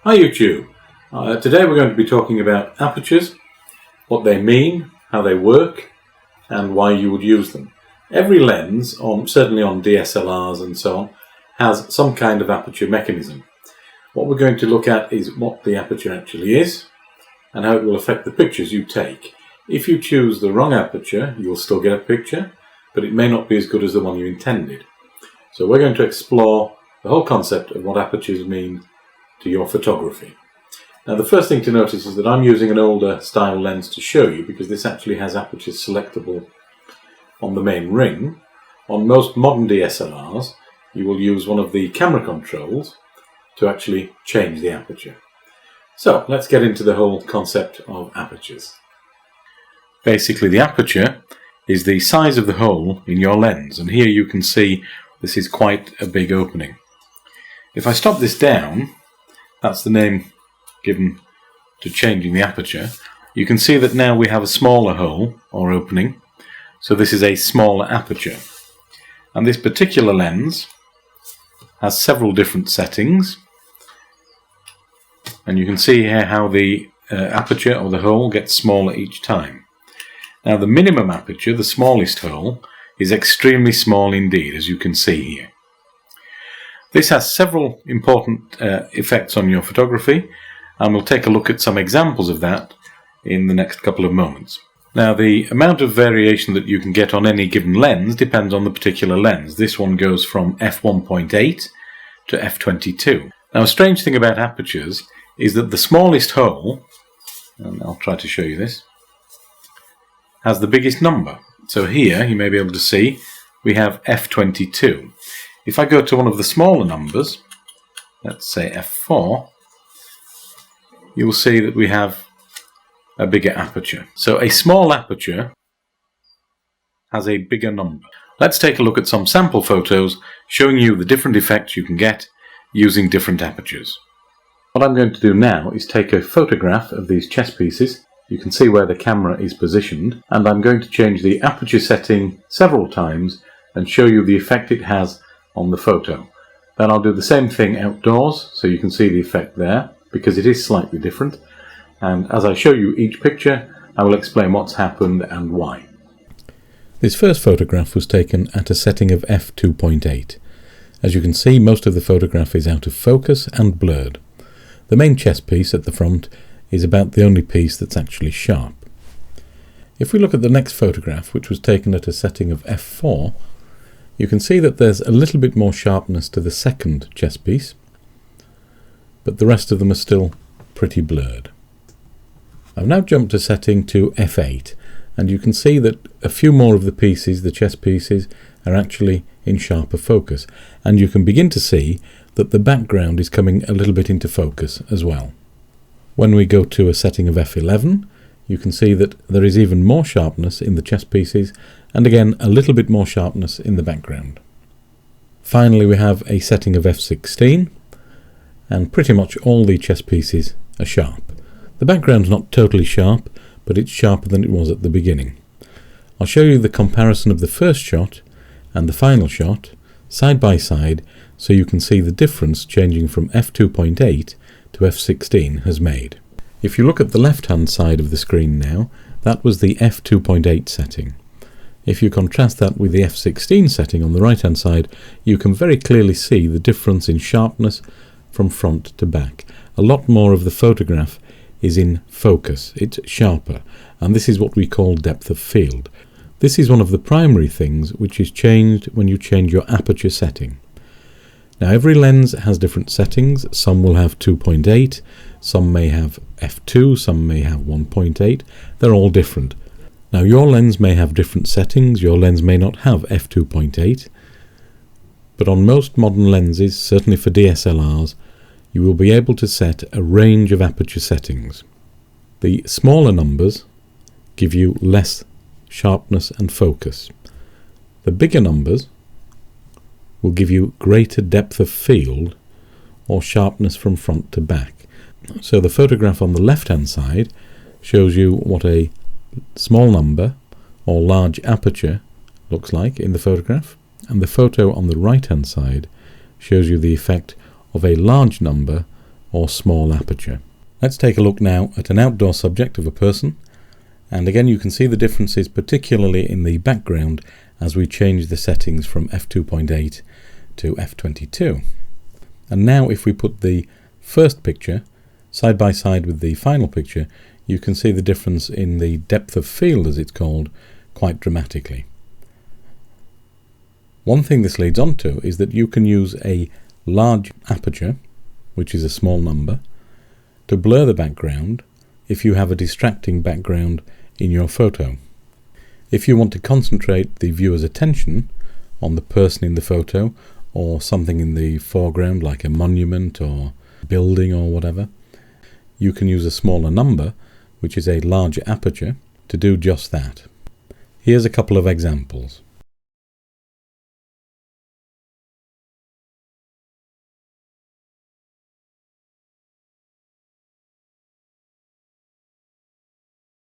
Hi YouTube! Today we're going to be talking about apertures, what they mean, how they work, and why you would use them. Every lens, certainly on DSLRs and so on, has some kind of aperture mechanism. What we're going to look at is what the aperture actually is and how it will affect the pictures you take. If you choose the wrong aperture, you'll still get a picture, but it may not be as good as the one you intended. So we're going to explore the whole concept of what apertures mean to your photography. Now the first thing to notice is that I'm using an older style lens to show you, because this actually has apertures selectable on the main ring. On most modern DSLRs you will use one of the camera controls to actually change the aperture. So let's get into the whole concept of apertures. Basically, the aperture is the size of the hole in your lens, and here you can see this is quite a big opening. If I stop this down, that's the name given to changing the aperture, you can see that now we have a smaller hole or opening, so this is a smaller aperture. And this particular lens has several different settings, and you can see here how the aperture or the hole gets smaller each time. Now the minimum aperture, the smallest hole, is extremely small indeed, as you can see here. This has several important effects on your photography, and we'll take a look at some examples of that in the next couple of moments. Now the amount of variation that you can get on any given lens depends on the particular lens. This one goes from f1.8 to f22. Now a strange thing about apertures is that the smallest hole, and I'll try to show you this, has the biggest number. So here you may be able to see we have f22. If I go to one of the smaller numbers, let's say f4, you will see that we have a bigger aperture. So a small aperture has a bigger number. Let's take a look at some sample photos showing you the different effects you can get using different apertures. What I'm going to do now is take a photograph of these chess pieces. You can see where the camera is positioned, and I'm going to change the aperture setting several times and show you the effect it has on the photo. Then I'll do the same thing outdoors, so you can see the effect there, because it is slightly different. And as I show you each picture, I will explain what's happened and why. This first photograph was taken at a setting of f2.8. As you can see, most of the photograph is out of focus and blurred. The main chess piece at the front is about the only piece that's actually sharp. If we look at the next photograph, which was taken at a setting of f4, you can see that there's a little bit more sharpness to the second chess piece, but the rest of them are still pretty blurred. I've now jumped a setting to f8, and you can see that a few more of the pieces, the chess pieces, are actually in sharper focus, and you can begin to see that the background is coming a little bit into focus as well. When we go to a setting of f11, you can see that there is even more sharpness in the chess pieces, and again a little bit more sharpness in the background. Finally, we have a setting of f16, and pretty much all the chess pieces are sharp. The background's not totally sharp, but it's sharper than it was at the beginning. I'll show you the comparison of the first shot and the final shot side by side, so you can see the difference changing from f2.8 to f16 has made. If you look at the left hand side of the screen now, that was the f2.8 setting. If you contrast that with the f16 setting on the right hand side, you can very clearly see the difference in sharpness from front to back. A lot more of the photograph is in focus, it's sharper, and this is what we call depth of field. This is one of the primary things which is changed when you change your aperture setting. Now every lens has different settings. Some will have 2.8, some may have f2, some may have 1.8. They're all different. Now your lens may have different settings, your lens may not have f2.8, but on most modern lenses, certainly for DSLRs, you will be able to set a range of aperture settings. The smaller numbers give you less sharpness and focus. The bigger numbers will give you greater depth of field or sharpness from front to back. So the photograph on the left hand side shows you what a small number or large aperture looks like in the photograph, and the photo on the right hand side shows you the effect of a large number or small aperture. Let's take a look now at an outdoor subject of a person, and again you can see the differences particularly in the background as we change the settings from f2.8 to f22. And now if we put the first picture side by side with the final picture, you can see the difference in the depth of field, as it's called, quite dramatically. One thing this leads on to is that you can use a large aperture, which is a small number, to blur the background if you have a distracting background in your photo. If you want to concentrate the viewer's attention on the person in the photo or something in the foreground like a monument or building or whatever, you can use a smaller number, which is a larger aperture, to do just that. Here's a couple of examples.